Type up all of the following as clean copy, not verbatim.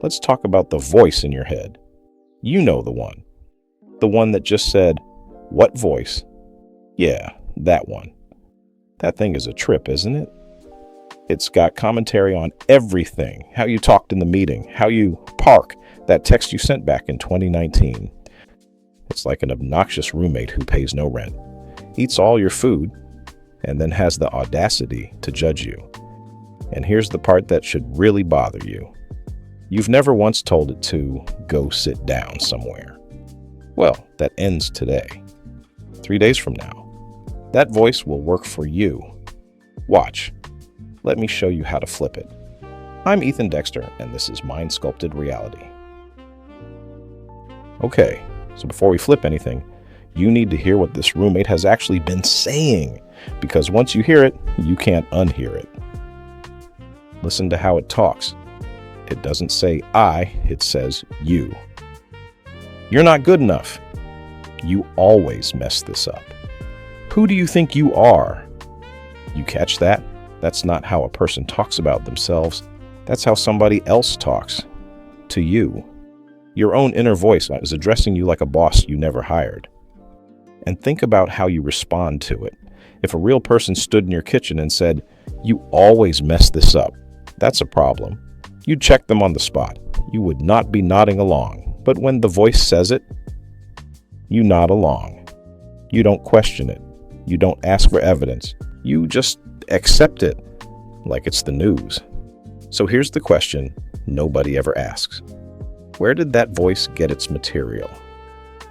Let's talk about the voice in your head. You know the one. The one that just said, "What voice?" Yeah, that one. That thing is a trip, isn't it? It's got commentary on everything. How you talked in the meeting, how you park, that text you sent back in 2019. It's like an obnoxious roommate who pays no rent, eats all your food, and then has the audacity to judge you. And here's the part that should really bother you. You've never once told it to go sit down somewhere. Well, that ends today. 3 days from now, that voice will work for you. Watch. Let me show you how to flip it. I'm Ethan Dexter, and this is Mind Sculpted Reality. Okay, so before we flip anything, you need to hear what this roommate has actually been saying, because once you hear it, you can't unhear it. Listen to how it talks. It doesn't say I, it says you. You're not good enough. You always mess this up. Who do you think you are? You catch that? That's not how a person talks about themselves. That's how somebody else talks to you. Your own inner voice is addressing you like a boss you never hired. And think about how you respond to it. If a real person stood in your kitchen and said, "You always mess this up," that's a problem. You'd check them on the spot. You would not be nodding along. But when the voice says it, you nod along. You don't question it. You don't ask for evidence. You just accept it like it's the news. So here's the question nobody ever asks. Where did that voice get its material?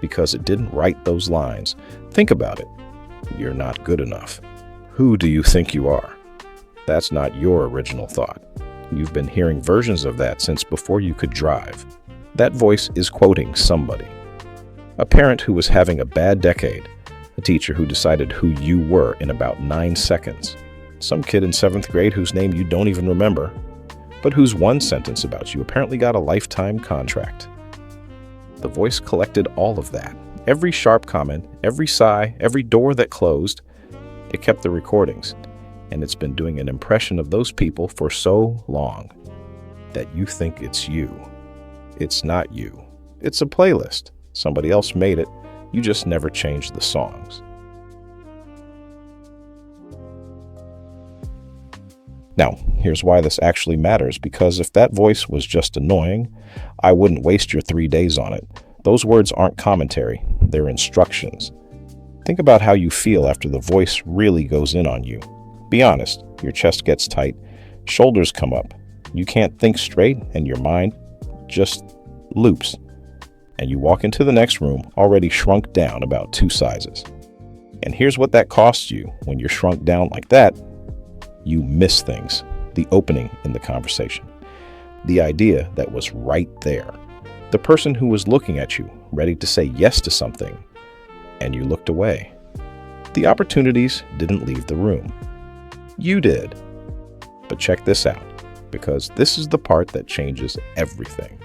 Because it didn't write those lines. Think about it. You're not good enough. Who do you think you are? That's not your original thought. You've been hearing versions of that since before you could drive. That voice is quoting somebody. A parent who was having a bad decade. A teacher who decided who you were in about 9 seconds. Some kid in 7th grade whose name you don't even remember, but whose one sentence about you apparently got a lifetime contract. The voice collected all of that. Every sharp comment, every sigh, every door that closed. It kept the recordings, and it's been doing an impression of those people for so long that you think it's you. It's not you. It's a playlist. Somebody else made it. You just never changed the songs. Now, here's why this actually matters, because if that voice was just annoying, I wouldn't waste your 3 days on it. Those words aren't commentary, they're instructions. Think about how you feel after the voice really goes in on you. Be honest, your chest gets tight, shoulders come up, you can't think straight, and your mind just loops. And you walk into the next room already shrunk down about 2 sizes. And here's what that costs you when you're shrunk down like that. You miss things, the opening in the conversation, the idea that was right there, the person who was looking at you, ready to say yes to something, and you looked away. The opportunities didn't leave the room. You did. But check this out, because this is the part that changes everything.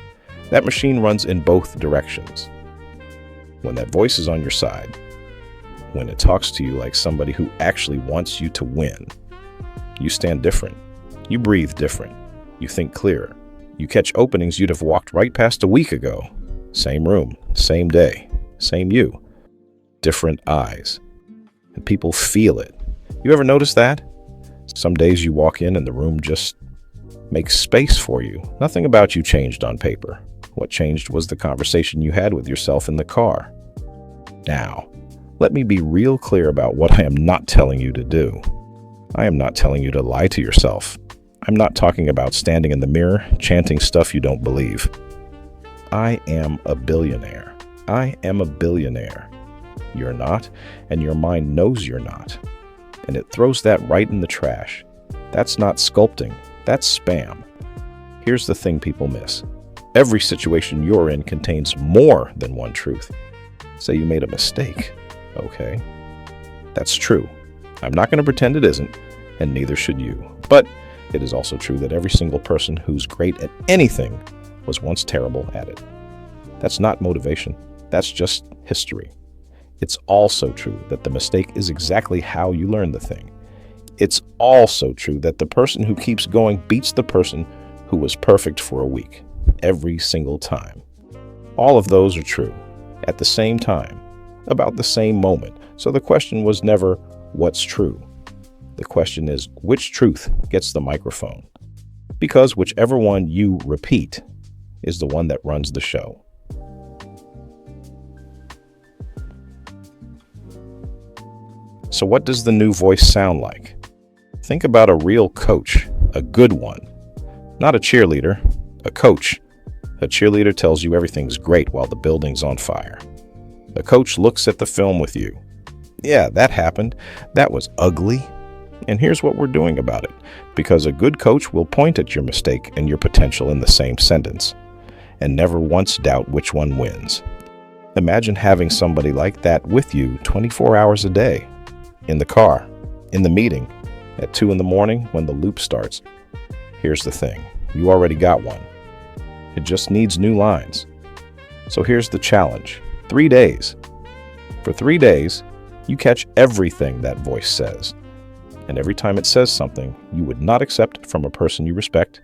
That machine runs in both directions. When that voice is on your side, when it talks to you like somebody who actually wants you to win, you stand different. You breathe different. You think clearer. You catch openings you'd have walked right past a week ago. Same room, same day, same you. Different eyes. And people feel it. You ever notice that? Some days you walk in and the room just makes space for you. Nothing about you changed on paper. What changed was the conversation you had with yourself in the car. Now, let me be real clear about what I am not telling you to do. I am not telling you to lie to yourself. I'm not talking about standing in the mirror, chanting stuff you don't believe. I am a billionaire. I am a billionaire. You're not, and your mind knows you're not. And it throws that right in the trash. That's not sculpting. That's spam. Here's the thing people miss. Every situation you're in contains more than one truth. Say you made a mistake. Okay. That's true. I'm not going to pretend it isn't, and neither should you. But it is also true that every single person who's great at anything was once terrible at it. That's not motivation. That's just history. It's also true that the mistake is exactly how you learn the thing. It's also true that the person who keeps going beats the person who was perfect for a week. every single time. All of those are true at the same time, about the same moment. So the question was never, what's true? The question is, which truth gets the microphone? Because whichever one you repeat is the one that runs the show. So what does the new voice sound like? Think about a real coach, a good one. Not a cheerleader, a coach. A cheerleader tells you everything's great while the building's on fire. A coach looks at the film with you. Yeah, that happened. That was ugly. And here's what we're doing about it. Because a good coach will point at your mistake and your potential in the same sentence, and never once doubt which one wins. Imagine having somebody like that with you 24 hours a day. In the car, in the meeting, at 2 a.m. when the loop starts. Here's the thing, you already got one. It just needs new lines. So here's the challenge, 3 days. For 3 days, you catch everything that voice says. And every time it says something you would not accept from a person you respect,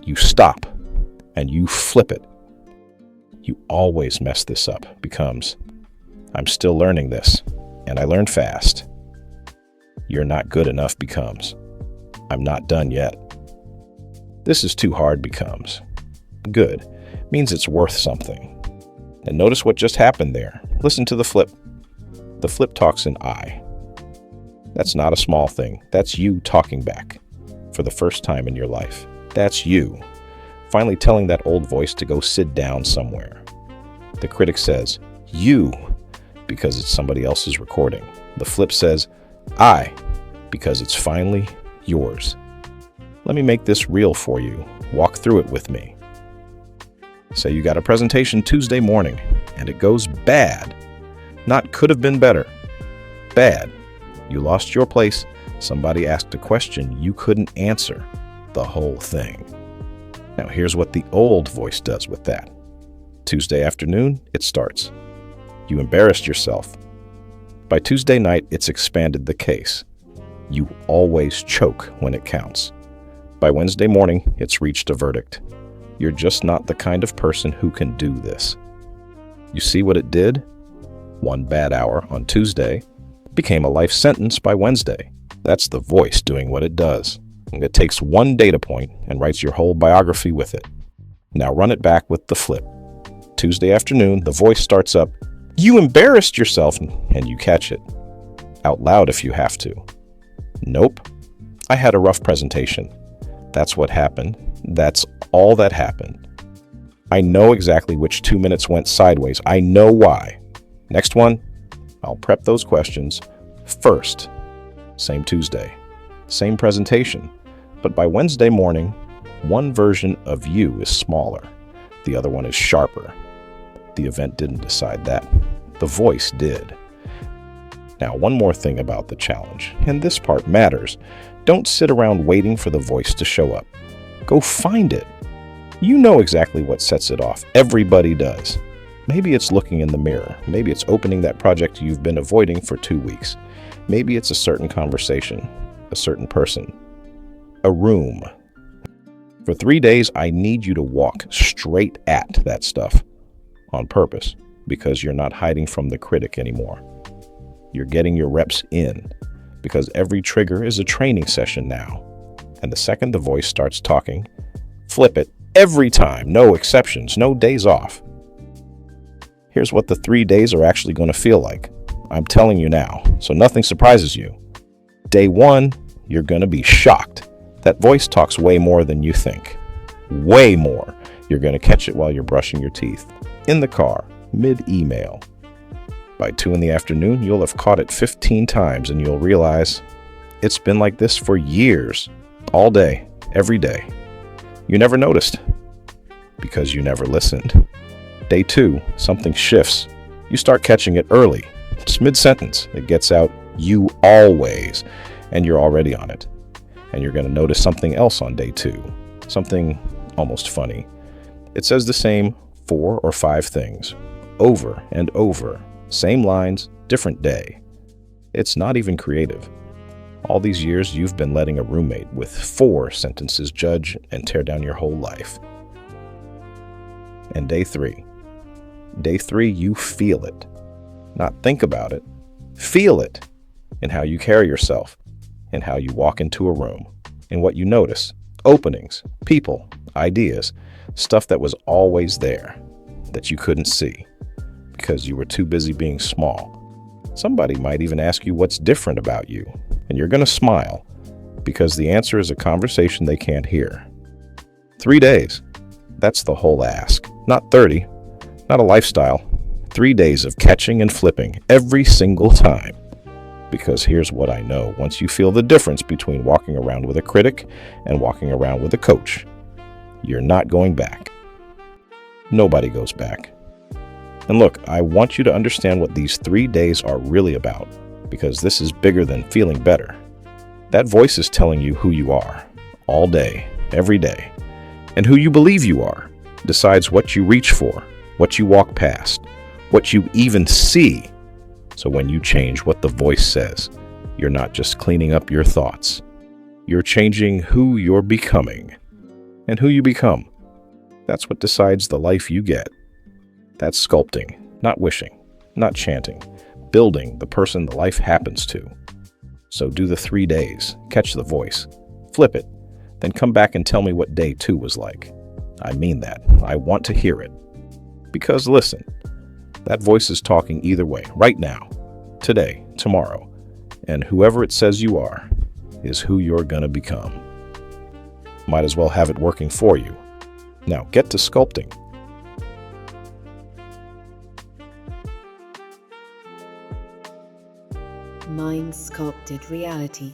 you stop and you flip it. You always mess this up becomes, I'm still learning this, and I learned fast. You're not good enough becomes, I'm not done yet. This is too hard becomes, good means it's worth something. And notice what just happened there. Listen to the flip. The flip talks in I. That's not a small thing. That's you talking back for the first time in your life. That's you finally telling that old voice to go sit down somewhere. The critic says, you, because it's somebody else's recording. The flip says, I, because it's finally yours. Let me make this real for you. Walk through it with me. Say you got a presentation Tuesday morning and it goes bad. Not could have been better. Bad. You lost your place. Somebody asked a question you couldn't answer. The whole thing. Now here's what the old voice does with that. Tuesday afternoon, it starts. You embarrassed yourself. By Tuesday night, it's expanded the case. You always choke when it counts. By Wednesday morning, it's reached a verdict. You're just not the kind of person who can do this. You see what it did? 1 bad hour on Tuesday became a life sentence by Wednesday. That's the voice doing what it does. It takes 1 data point and writes your whole biography with it. Now run it back with the flip. Tuesday afternoon, the voice starts up, you embarrassed yourself, and you catch it. Out loud if you have to. Nope. I had a rough presentation. That's what happened. That's all that happened. I know exactly which 2 minutes went sideways. I know why. Next one, I'll prep those questions first. Same Tuesday. Same presentation. But by Wednesday morning, one version of you is smaller. The other one is sharper. The event didn't decide that. The voice did. Now, one more thing about the challenge, and this part matters. Don't sit around waiting for the voice to show up. Go find it. You know exactly what sets it off. Everybody does. Maybe it's looking in the mirror. Maybe it's opening that project you've been avoiding for 2 weeks. Maybe it's a certain conversation, a certain person, a room. For 3 days, I need you to walk straight at that stuff on purpose because you're not hiding from the critic anymore. You're getting your reps in because every trigger is a training session now. And the second the voice starts talking, flip it every time, no exceptions, no days off. Here's what the 3 days are actually going to feel like. I'm telling you now, so nothing surprises you. Day 1, you're going to be shocked. That voice talks way more than you think. Way more. You're going to catch it while you're brushing your teeth, in the car, mid-email. By 2 in the afternoon, you'll have caught it 15 times and you'll realize it's been like this for years, all day, every day. You never noticed because you never listened. Day 2, something shifts. You start catching it early. It's mid-sentence. It gets out, you always, and you're already on it. And you're going to notice something else on day 2, something almost funny. It says the same 4 or 5 things, over and over, same lines, different day. It's not even creative. All these years, you've been letting a roommate with 4 sentences judge and tear down your whole life. And day 3. Day 3, you feel it. Not think about it. Feel it in how you carry yourself, in how you walk into a room, in what you notice. Openings, people, ideas, stuff that was always there that you couldn't see because you were too busy being small. Somebody might even ask you what's different about you, and you're going to smile because the answer is a conversation they can't hear. 3 days. That's the whole ask. Not 30, not a lifestyle. 3 days of catching and flipping every single time. Because here's what I know. Once you feel the difference between walking around with a critic and walking around with a coach, you're not going back. Nobody goes back. And look, I want you to understand what these 3 days are really about, because this is bigger than feeling better. That voice is telling you who you are, all day, every day. And who you believe you are decides what you reach for, what you walk past, what you even see. So when you change what the voice says, you're not just cleaning up your thoughts. You're changing who you're becoming. And who you become, that's what decides the life you get. That's sculpting, not wishing, not chanting, building the person the life happens to. So do the 3 days, catch the voice, flip it, then come back and tell me what day 2 was like. I mean that. I want to hear it. Because listen, that voice is talking either way, right now, today, tomorrow, and whoever it says you are is who you're gonna become. Might as well have it working for you. Now get to sculpting. Mind Sculpted Reality.